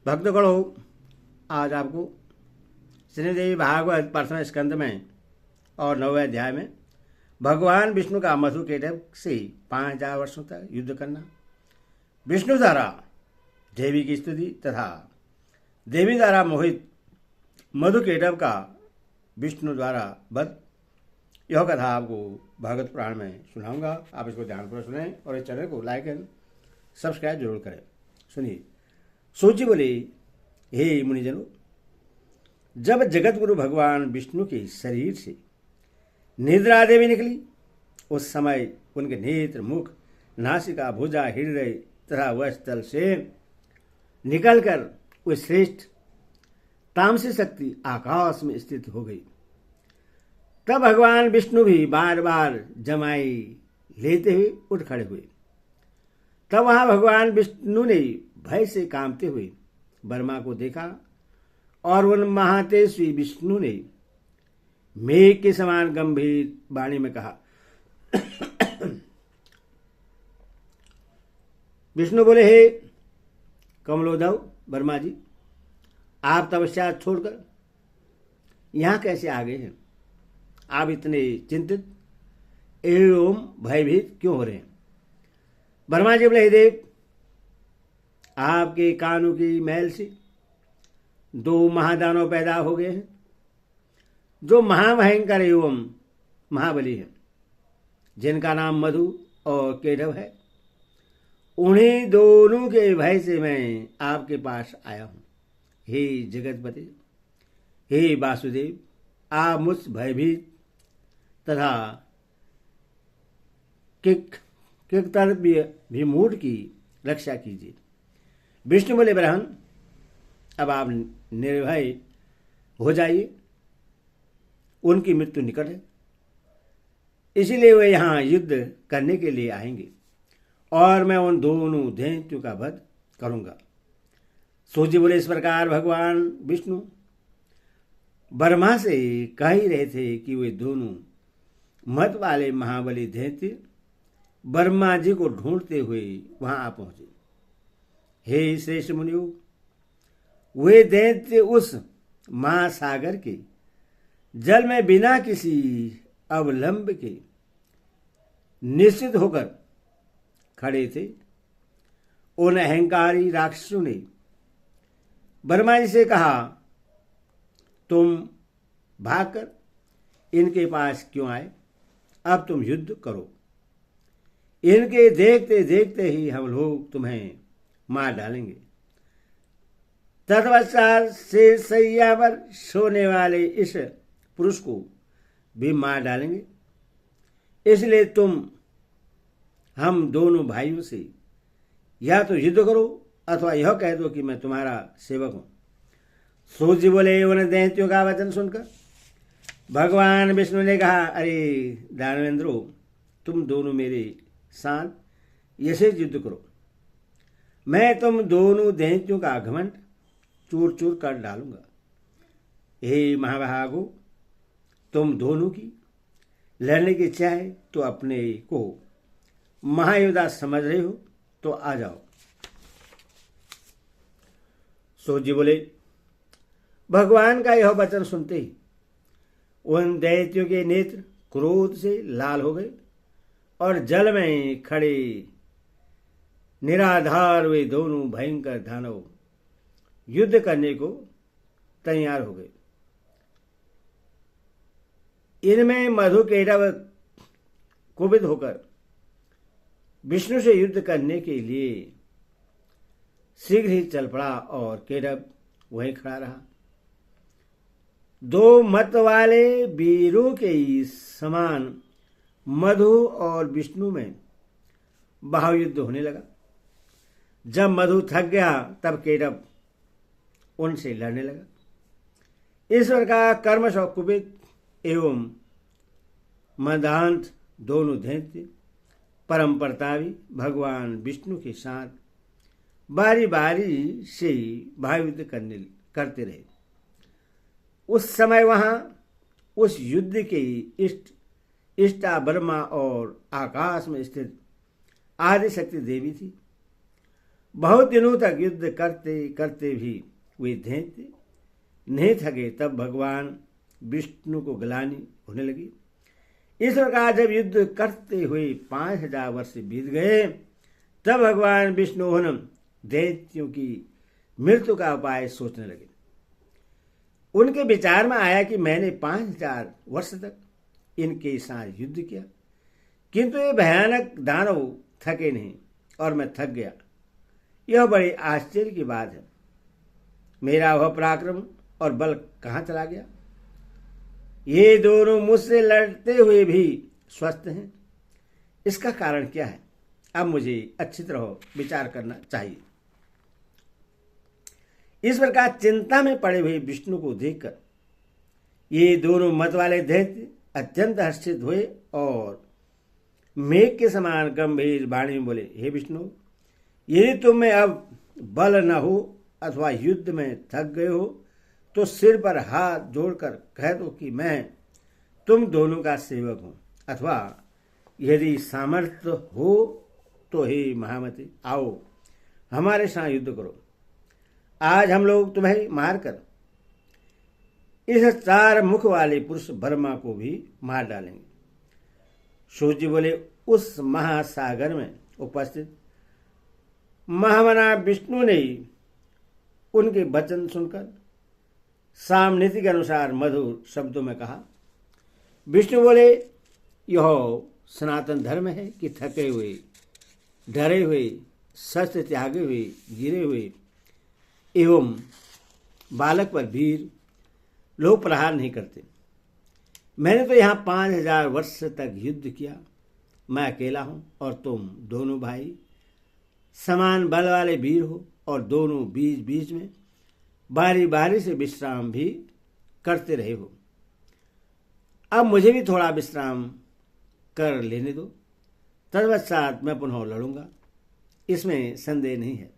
भक्तगण हो, आज आपको श्रीदेवी भागवत प्रथम स्कंद में और 9वें अध्याय में भगवान विष्णु का मधु केटव से 5000 वर्षों तक युद्ध करना, विष्णु द्वारा देवी की स्तुति तथा देवी द्वारा मोहित मधु केटव का विष्णु द्वारा वध, यह कथा आपको भागवत पुराण में सुनाऊंगा। आप इसको ध्यानपूर्वक सुनें और इस चैनल को लाइक एंड सब्सक्राइब जरूर करें। सुनिए। सूची बोले, हे मुनिजनों, जब जगत गुरु भगवान विष्णु के शरीर से निद्रा देवी निकली, उस समय उनके नेत्र, मुख, नासिका, भुजा, हृदय तथा वक्षस्थल से निकलकर वे श्रेष्ठ तामसी शक्ति आकाश में स्थित हो गई। तब भगवान विष्णु भी बार बार जमाई लेते हुए उठ खड़े हुए। तब वहां भगवान विष्णु ने भय से कांपते हुए ब्रह्मा को देखा और उन महातेजस्वी विष्णु ने मेघ के समान गंभीर वाणी में कहा। विष्णु बोले, हे कमलोदव ब्रह्मा जी, आप तपस्या छोड़कर यहां कैसे आ गए हैं? आप इतने चिंतित एवं भयभीत क्यों हो रहे हैं? ब्रह्मा जी बोले, हे देव, आपके कानों की मैल से 2 महादानव पैदा हो गए हैं, जो महाभयंकर एवं महाबली हैं, जिनका नाम मधु और केटव है। उन्हीं दोनों के भय से मैं आपके पास आया हूं। हे जगतपति, हे वासुदेव, आप मुझ भयभीत तथा विमूढ़ की रक्षा कीजिए। विष्णु बोले, ब्रह्मन, अब आप निर्भय हो जाइए, उनकी मृत्यु निकट है, इसीलिए वे यहां युद्ध करने के लिए आएंगे और मैं उन दोनों दैत्यों का वध करूंगा। सूर्य बोले, इस प्रकार भगवान विष्णु ब्रह्मा से कह ही रहे थे कि वे दोनों मत वाले महाबली दैत्य ब्रह्मा जी को ढूंढते हुए वहां आ पहुंचे। हे श्रेष्ठ मुनियों, वे दैत्य उस महासागर के जल में बिना किसी अवलंब के निश्चित होकर खड़े थे। उन अहंकारी राक्षसों ने ब्रह्मा जी से कहा, तुम भागकर इनके पास क्यों आए? अब तुम युद्ध करो। इनके देखते देखते ही हम लोग तुम्हें मार डालेंगे। तत्पश्चात से सैया पर सोने वाले इस पुरुष को भी मार डालेंगे। इसलिए तुम हम दोनों भाइयों से या तो युद्ध करो अथवा यह कह दो कि मैं तुम्हारा सेवक हूं। सूर्य बोले, उन दैत्यों का वचन सुनकर भगवान विष्णु ने कहा, अरे दानवेंद्रो, तुम दोनों मेरे साथ ऐसे युद्ध करो। मैं तुम दोनों दैत्यों का घमंड चूर चूर कर डालूंगा। हे महाभागो, तुम दोनों की लड़ने की इच्छा है तो अपने को महायोद्धा समझ रहे हो तो आ जाओ। सूर्य बोले, भगवान का यह वचन सुनते ही उन दैत्यों के नेत्र क्रोध से लाल हो गए और जल में खड़े निराधार वे दोनों भयंकर दानव युद्ध करने को तैयार हो गए। इनमें मधु केटव कुपित होकर विष्णु से युद्ध करने के लिए शीघ्र ही चल पड़ा और केटव वहीं खड़ा रहा। 2 मत वाले वीरों के समान मधु और विष्णु में बाहुयुद्ध होने लगा। जब मधु थक गया तब केटव उनसे लड़ने लगा। इस प्रकार कर्मश और कुपित एवं मदांत दोनों दैत्य परम प्रतापी भगवान विष्णु के साथ बारी बारी से भायुद्ध करते रहे। उस समय वहां उस युद्ध के इष्टा ब्रह्मा और आकाश में स्थित आदिशक्ति देवी थी। बहुत दिनों तक युद्ध करते करते भी वे दैत्य नहीं थके। तब भगवान विष्णु को ग्लानि होने लगी। इस प्रकार जब युद्ध करते हुए 5000 वर्ष बीत गए, तब भगवान विष्णु उन दैत्यों की मृत्यु का उपाय सोचने लगे। उनके विचार में आया कि मैंने 5000 वर्ष तक इनके साथ युद्ध किया, किंतु ये भयानक दानव थके नहीं और मैं थक गया। यह बड़ी आश्चर्य की बात है। मेरा वह पराक्रम और बल कहाँ चला गया? ये दोनों मुझसे लड़ते हुए भी स्वस्थ हैं। इसका कारण क्या है? अब मुझे अच्छी तरह विचार करना चाहिए। इस प्रकार चिंता में पड़े हुए विष्णु को देखकर ये दोनों मत वाले दैत्य अत्यंत हर्षित हुए और मेघ के समान गंभीर वाणी में बोले, हे विष्णु, यदि तुम में अब बल न हो अथवा युद्ध में थक गए हो तो सिर पर हाथ जोड़कर कह दो कि मैं तुम दोनों का सेवक हूं, अथवा यदि सामर्थ्य हो तो हे महामती, आओ हमारे साथ युद्ध करो। आज हम लोग तुम्हें मारकर इस 4 मुख वाले पुरुष ब्रह्मा को भी मार डालेंगे। सूर्य जी बोले, उस महासागर में उपस्थित महामना विष्णु ने उनके वचन सुनकर सामनीति के अनुसार मधुर शब्दों में कहा। विष्णु बोले, यह सनातन धर्म है कि थके हुए, डरे हुए, शस्त्र त्यागे हुए, गिरे हुए एवं बालक पर वीर लोग प्रहार नहीं करते। मैंने तो यहाँ 5000 वर्ष तक युद्ध किया। मैं अकेला हूं और तुम दोनों भाई समान बल वाले वीर हो और दोनों बीच बीच में बारी बारी से विश्राम भी करते रहे हो। अब मुझे भी थोड़ा विश्राम कर लेने दो, तदपश्चात मैं पुनः लड़ूंगा, इसमें संदेह नहीं है।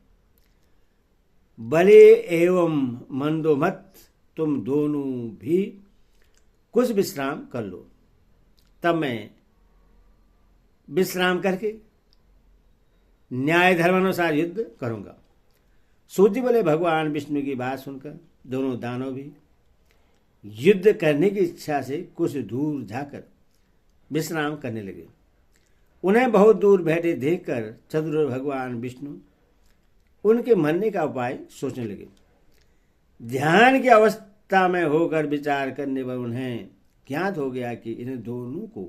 बले एवं मंदोमत तुम दोनों भी कुछ विश्राम कर लो, तब मैं विश्राम करके न्याय धर्मानुसार युद्ध करूंगा। सूर्य बोले, भगवान विष्णु की बात सुनकर दोनों दानव भी युद्ध करने की इच्छा से कुछ दूर जाकर विश्राम करने लगे। उन्हें बहुत दूर बैठे देखकर चतुर भगवान विष्णु उनके मरने का उपाय सोचने लगे। ध्यान की अवस्था में होकर विचार करने पर उन्हें ज्ञात हो गया कि इन दोनों को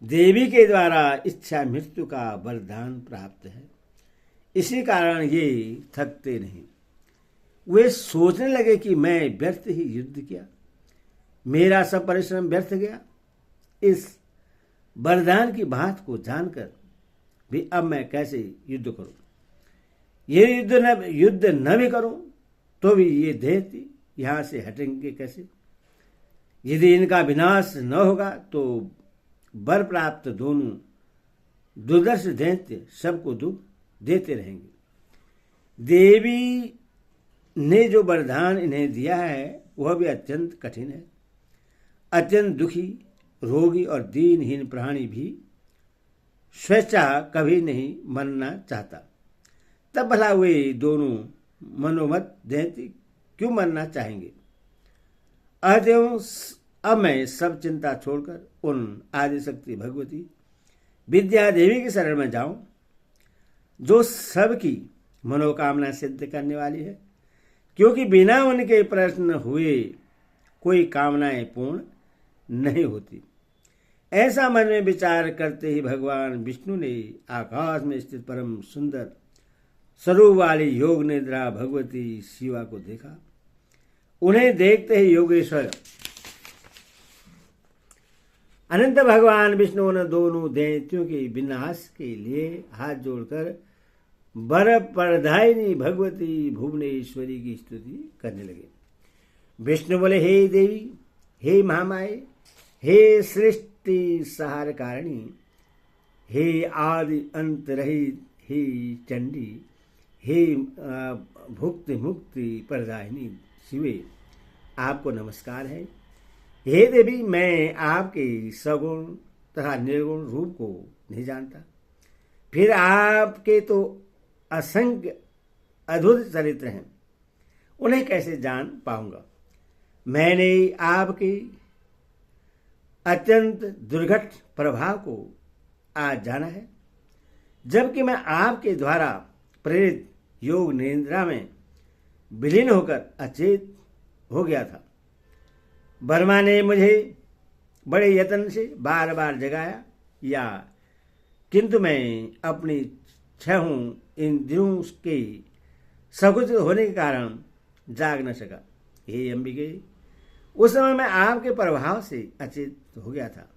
देवी के द्वारा इच्छा मृत्यु का वरदान प्राप्त है, इसी कारण ये थकते नहीं। वे सोचने लगे कि मैं व्यर्थ ही युद्ध किया, मेरा सब परिश्रम व्यर्थ गया। इस वरदान की बात को जानकर भी अब मैं कैसे युद्ध करूं? ये युद्ध न भी करूं तो भी ये दैत्य यहां से हटेंगे कैसे? यदि इनका विनाश न होगा तो वर प्राप्त दोनों दुर्दर्श दैत्य सबको दुख देते रहेंगे। देवी ने जो वरदान इन्हें दिया है वह भी अत्यंत कठिन है। अत्यंत दुखी, रोगी और दीनहीन प्राणी भी स्वेच्छा कभी नहीं मरना चाहता। तब भला वे दोनों मनोमत दैत्य क्यों मरना चाहेंगे? अतएव अब मैं सब चिंता छोड़कर उन आदिशक्ति भगवती विद्या देवी की शरण में जाऊं, जो सबकी मनोकामना सिद्ध करने वाली है, क्योंकि बिना उनके प्रश्न हुए कोई कामनाएं पूर्ण नहीं होती। ऐसा मन में विचार करते ही भगवान विष्णु ने आकाश में स्थित परम सुंदर स्वरूप वाली योग निद्रा भगवती शिवा को देखा। उन्हें देखते ही योगेश्वर अनंत भगवान विष्णु ने दोनों दैत्यों के विनाश के लिए हाथ जोड़कर वर प्रदायिनी भगवती भुवनेश्वरी की स्तुति करने लगे। विष्णु बोले, हे देवी, हे महामाये, हे सृष्टि सहार कारिणी, हे आदि अंत रहित, हे चंडी, हे भुक्ति मुक्ति प्रदायिनी शिवे, आपको नमस्कार है। हे देवी, मैं आपके सगुण तथा निर्गुण रूप को नहीं जानता, फिर आपके तो असंख्य अद्भुत चरित्र हैं, उन्हें कैसे जान पाऊंगा। मैंने आपके अत्यंत दुर्घट प्रभाव को आज जाना है, जबकि मैं आपके द्वारा प्रेरित योग निद्रा में विलीन होकर अचेत हो गया था। वर्मा ने मुझे बड़े यत्न से बार बार जगाया किंतु मैं अपनी छहों इंद्रियों के सकुचित होने के कारण जाग न सका। हे अंबिके, उस समय मैं आपके प्रभाव से अचेत हो गया था।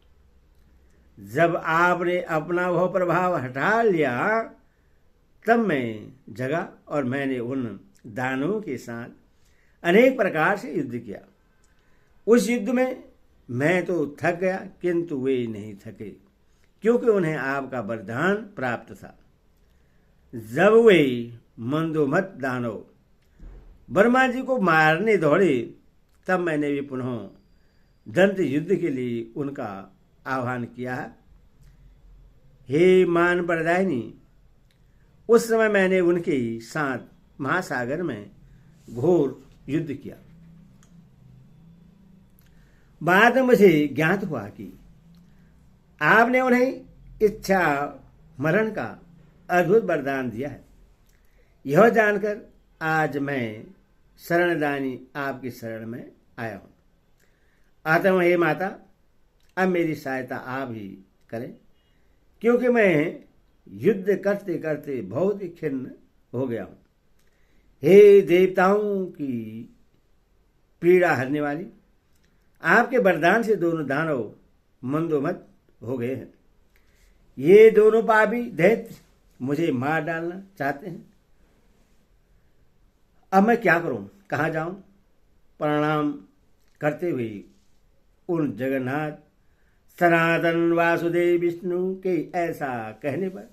जब आपने अपना वह प्रभाव हटा लिया तब मैं जगा और मैंने उन दानवों के साथ अनेक प्रकार से युद्ध किया। उस युद्ध में मैं तो थक गया किंतु वे नहीं थके, क्योंकि उन्हें आपका वरदान प्राप्त था। जब वे मंदोमत दानव वर्मा जी को मारने दौड़े तब मैंने भी पुनः दंत युद्ध के लिए उनका आह्वान किया। हे मान प्रदायिनी, उस समय मैंने उनके साथ महासागर में घोर युद्ध किया। बाद में मुझे ज्ञात हुआ कि आपने उन्हें इच्छा मरण का अद्भुत वरदान दिया है। यह जानकर आज मैं शरणदानी आपकी शरण में आया हूं। अतः हे माता, अब मेरी सहायता आप ही करें, क्योंकि मैं युद्ध करते करते बहुत ही खिन्न हो गया हूं। हे देवताओं की पीड़ा हरने वाली, आपके वरदान से दोनों दानव मंदोमत हो गए हैं। ये दोनों पापी दैत्य मुझे मार डालना चाहते हैं। अब मैं क्या करूं, कहाँ जाऊं? प्रणाम करते हुए उन जगन्नाथ सनातन वासुदेव विष्णु के ऐसा कहने पर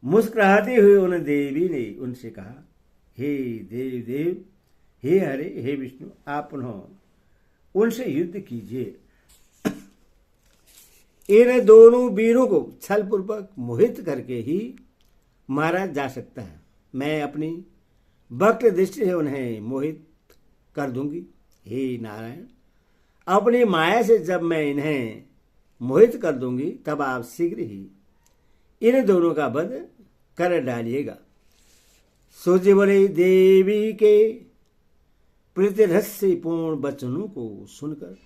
मुस्कुराते हुए उन देवी ने उनसे कहा, हे देव देव, हे हरे, हे विष्णु, आप पुनः उनसे युद्ध कीजिए। इन दोनों वीरों को छलपूर्वक मोहित करके ही मारा जा सकता है। मैं अपनी वक्त दृष्टि से उन्हें मोहित कर दूंगी। हे नारायण, अपनी माया से जब मैं इन्हें मोहित कर दूंगी तब आप शीघ्र ही इन दोनों का वध कर डालिएगा। सूर्य बोले, देवी के प्रीतिरहस्यपूर्ण वचनों को सुनकर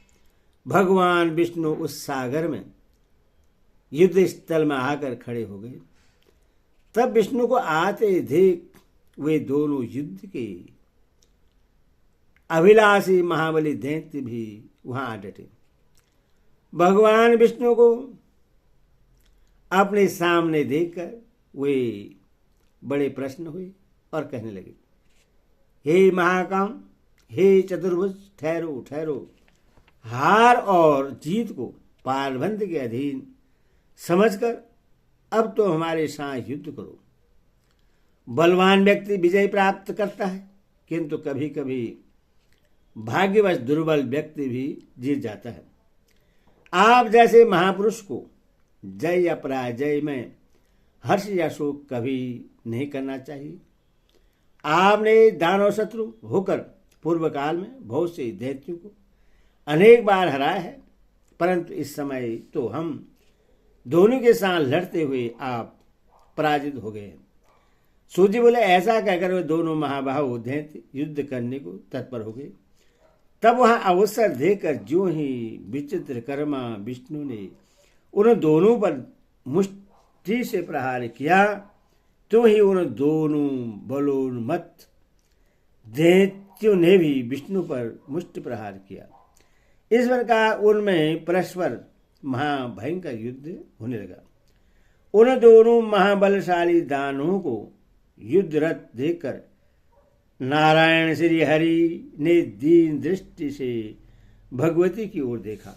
भगवान विष्णु उस सागर में युद्ध स्थल में आकर खड़े हो गए। तब विष्णु को आते देख वे दोनों युद्ध के अभिलाषी महाबली दैत्य भी वहां आ डटे। भगवान विष्णु को अपने सामने देखकर वे बड़े प्रसन्न हुए और कहने लगे, हे महाकाम, हे चतुर्भुज, ठहरो ठहरो। हार और जीत को पालबंद के अधीन समझकर अब तो हमारे साथ युद्ध करो। बलवान व्यक्ति विजय प्राप्त करता है, किंतु कभी कभी भाग्यवश दुर्बल व्यक्ति भी जीत जाता है। आप जैसे महापुरुष को जय या पराजय में हर्ष या शोक कभी नहीं करना चाहिए। आपने दानव शत्रु होकर पूर्व काल में बहुत से दैत्यों को अनेक बार हराया है, परंतु इस समय तो हम दोनों के साथ लड़ते हुए आप पराजित हो गए। सूर्य बोले, ऐसा कहकर वे दोनों महाबाहु दैत्य युद्ध करने को तत्पर हो गए। तब वहां अवसर देकर जो ही विचित्र कर्मा विष्णु ने उन दोनों पर मुष्टि से प्रहार किया, तो ही उन दोनों बलोन्मत्त दैत्यों ने भी विष्णु पर मुष्टि प्रहार किया। इस प्रकार उनमें परस्पर महाभयंकर युद्ध होने लगा। उन दोनों महाबलशाली दानवों को युद्धरत देखकर नारायण श्री हरि ने दीन दृष्टि से भगवती की ओर देखा।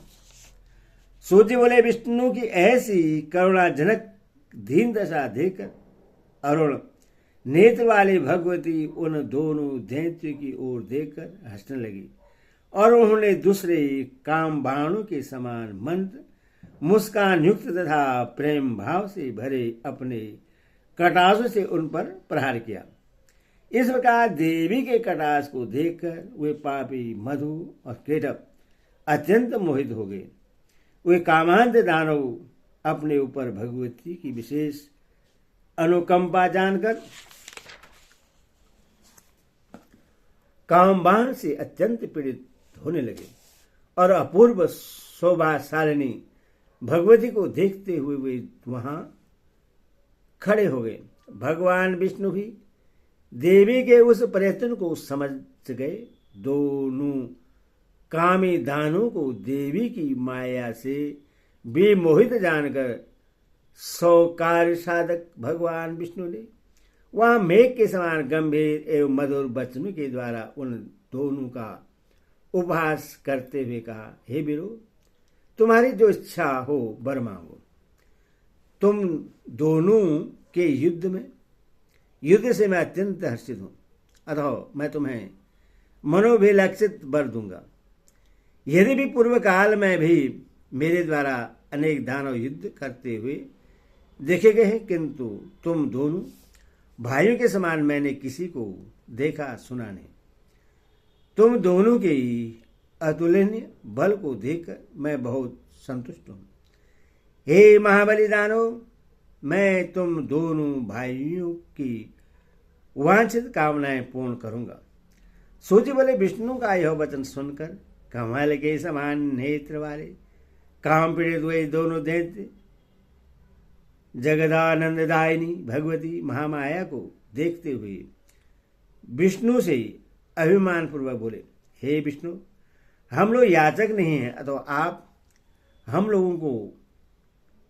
सूर्य बोले, विष्णु की ऐसी करुणाजनक दीन दशा देखकर अरुण नेत्र वाली भगवती उन दोनों दैत्यों की ओर देखकर हंसने लगी और उन्होंने दूसरे काम बाणों के समान मंद मुस्कान युक्त तथा प्रेम भाव से भरे अपने कटासों से उन पर प्रहार किया। इस प्रकार देवी के कटास को देखकर वे पापी मधु और केटव अत्यंत मोहित हो गए। वे कामांध दानव अपने ऊपर भगवती की विशेष अनुकंपा जानकर कामबाण से अत्यंत पीड़ित होने लगे और अपूर्व शोभाशालिनी भगवती को देखते हुए वे वहां खड़े हो गए। भगवान विष्णु भी देवी के उस प्रयत्न को समझ गए। दोनों कामी दानों को देवी की माया से विमोहित जानकर सौकार्य साधक भगवान विष्णु ने वहां मेघ के समान गंभीर एवं मधुर वचनों के द्वारा उन दोनों का उपहास करते हुए कहा, हे वीरो, तुम्हारी जो इच्छा हो वर मांगो। तुम दोनों के युद्ध से मैं अत्यंत हर्षित हूं, अतः मैं तुम्हें मनोभिलक्षित वर दूंगा। यदि भी पूर्व काल में भी मेरे द्वारा अनेक दानव युद्ध करते हुए देखे गए हैं, किंतु तुम दोनों भाइयों के समान मैंने किसी को देखा सुना नहीं। तुम दोनों के अतुलनीय बल को देखकर मैं बहुत संतुष्ट हूं। हे महाबली दानव, मैं तुम दोनों भाइयों की वांछित कामनाएं पूर्ण करूंगा। सूर्य बोले, विष्णु का यह वचन सुनकर कमल के समान नेत्र वाले काम पीड़ित हुए दोनों दैत्य जगदानंददायिनी भगवती महामाया को देखते हुए विष्णु से अभिमान पूर्वक बोले, हे विष्णु, हम लोग याचक नहीं हैं, अतः आप हम लोगों को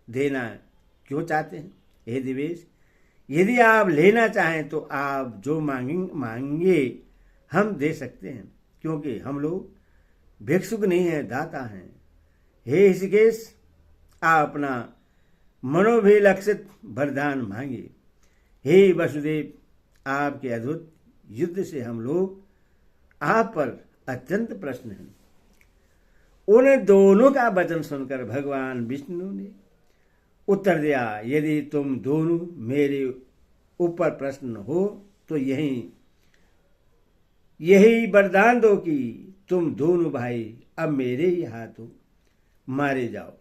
देना क्यों चाहते हैं? हे देवेश, यदि आप लेना चाहें तो आप जो मांगे हम दे सकते हैं, क्योंकि हम लोग भिक्षुक नहीं है, दाता हैं। हे ऋषिकेश, आप अपना मनोभिलक्षित वरदान मांगे। हे वसुदेव, आपके अद्भुत युद्ध से हम लोग आप पर अत्यंत प्रसन्न हैं। उन दोनों का वचन सुनकर भगवान विष्णु ने उत्तर दिया, यदि तुम दोनों मेरे ऊपर प्रसन्न हो तो यही वरदान दो कि तुम दोनों भाई अब मेरे ही हाथों मारे जाओ।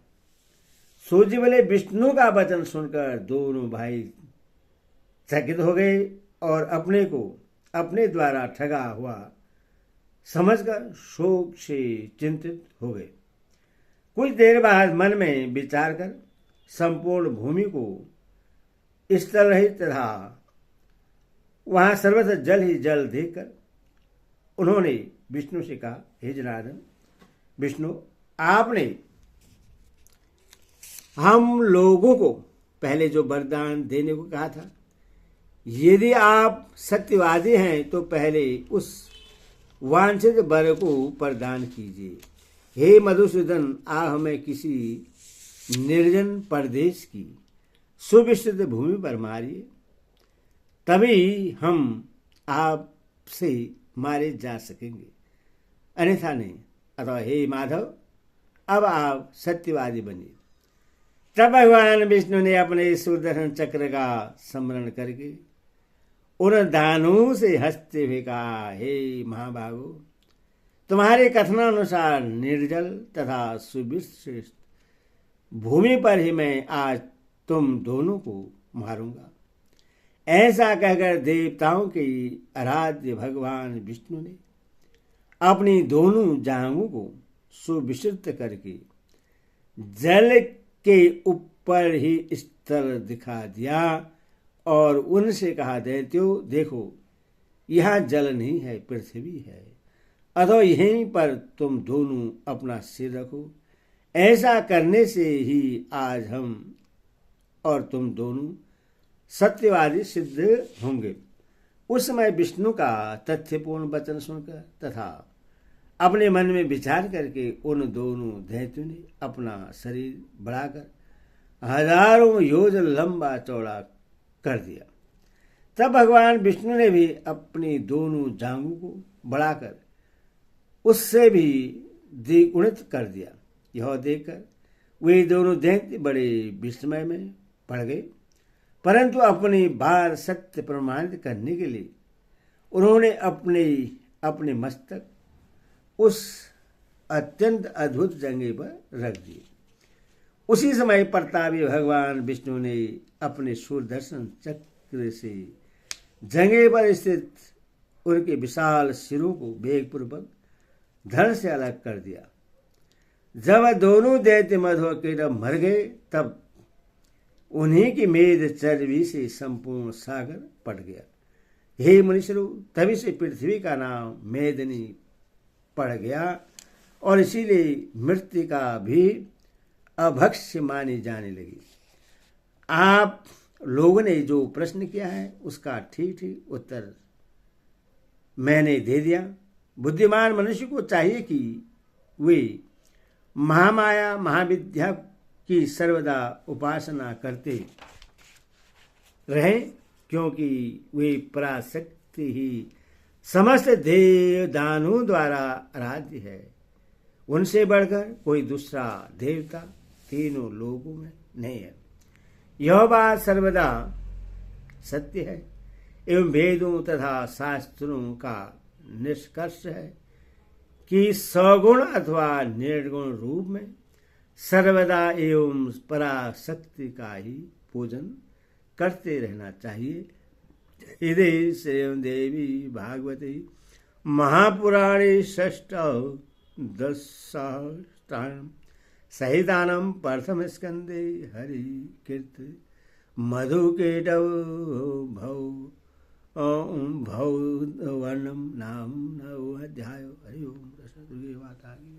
सूर्य बोले, विष्णु का वचन सुनकर दोनों भाई चकित हो गए और अपने को अपने द्वारा ठगा हुआ समझकर शोक से चिंतित हो गए। कुछ देर बाद मन में विचार कर संपूर्ण भूमि को स्थल रहित तथा वहां सर्वत्र जल ही जल देखकर उन्होंने विष्णु से कहा, हे जनार्दन विष्णु, आपने हम लोगों को पहले जो वरदान देने को कहा था, यदि आप सत्यवादी हैं तो पहले उस वांछित वर को प्रदान कीजिए। हे मधुसूदन, आप हमें किसी निर्जन प्रदेश की सुविस्तृत भूमि पर मारिए, तभी हम आपसे मारे जा सकेंगे, अन्यथा नहीं। अतः हे माधव, अब आप सत्यवादी बनिए। तब भगवान विष्णु ने अपने सुदर्शन चक्र का स्मरण करके उन दानों से हंसते हुए कहा, हे महाभागो, तुम्हारे कथनानुसार निर्जल तथा सुविस्तृत भूमि पर ही मैं आज तुम दोनों को मारूंगा। ऐसा कहकर देवताओं के आराध्य भगवान विष्णु ने अपनी दोनों जांघों को सुविस्तृत करके जल के ऊपर ही स्तर दिखा दिया और उनसे कहा, दैत्यो देखो, यहाँ जल नहीं है, पृथ्वी है, अतः यहीं पर तुम दोनों अपना सिर रखो। ऐसा करने से ही आज हम और तुम दोनों सत्यवादी सिद्ध होंगे। उस समय विष्णु का तथ्यपूर्ण वचन सुनकर तथा अपने मन में विचार करके उन दोनों दैत्यों ने अपना शरीर बढ़ाकर हजारों योजन लंबा चौड़ा कर दिया। तब भगवान विष्णु ने भी अपनी दोनों जांघों को बढ़ाकर उससे भी द्विगुणित कर दिया। यह देखकर वे दोनों दैत्य बड़े विस्मय में पड़ गए, परंतु अपनी बात सत्य प्रमाणित करने के लिए उन्होंने अपने मस्तक उस अत्यंत अद्भुत जंगे पर रख दिए। उसी समय प्रतापी भगवान विष्णु ने अपने सुदर्शन चक्र से जंगे पर स्थित उनके विशाल सिरों को वेगपूर्वक धड़ से अलग कर दिया। जब दोनों दैत्य मधु कीटक मर गए तब उन्हीं की मेद चर्बी से संपूर्ण सागर पट गया। हे मनुष्यों, तभी से पृथ्वी का नाम मेदिनी पड़ गया और इसीलिए मृत्तिका भी अभक्ष्य मानी जाने लगी। आप लोगों ने जो प्रश्न किया है उसका ठीक ठीक उत्तर मैंने दे दिया। बुद्धिमान मनुष्य को चाहिए कि वे महामाया महाविद्या की सर्वदा उपासना करते रहें, क्योंकि वे पराशक्ति ही समस्त देव दानों द्वारा आराध्य है। उनसे बढ़कर कोई दूसरा देवता तीनों लोगों में नहीं है। यह बात सर्वदा सत्य है एवं वेदों तथा शास्त्रों का निष्कर्ष है कि सगुण अथवा निर्गुण रूप में सर्वदा एवं पराशक्ति का ही पूजन करते रहना चाहिए। हृदय श्रेयं देवी भागवती महापुराणे षष्ठ दशाष्टान सहितानम प्रथम स्कंदे हरि कीर्त मधुकेटौ भौ वर्णम नाम नवो अध्यायो। हरि ओम। कृष्ण दुर्गे माता की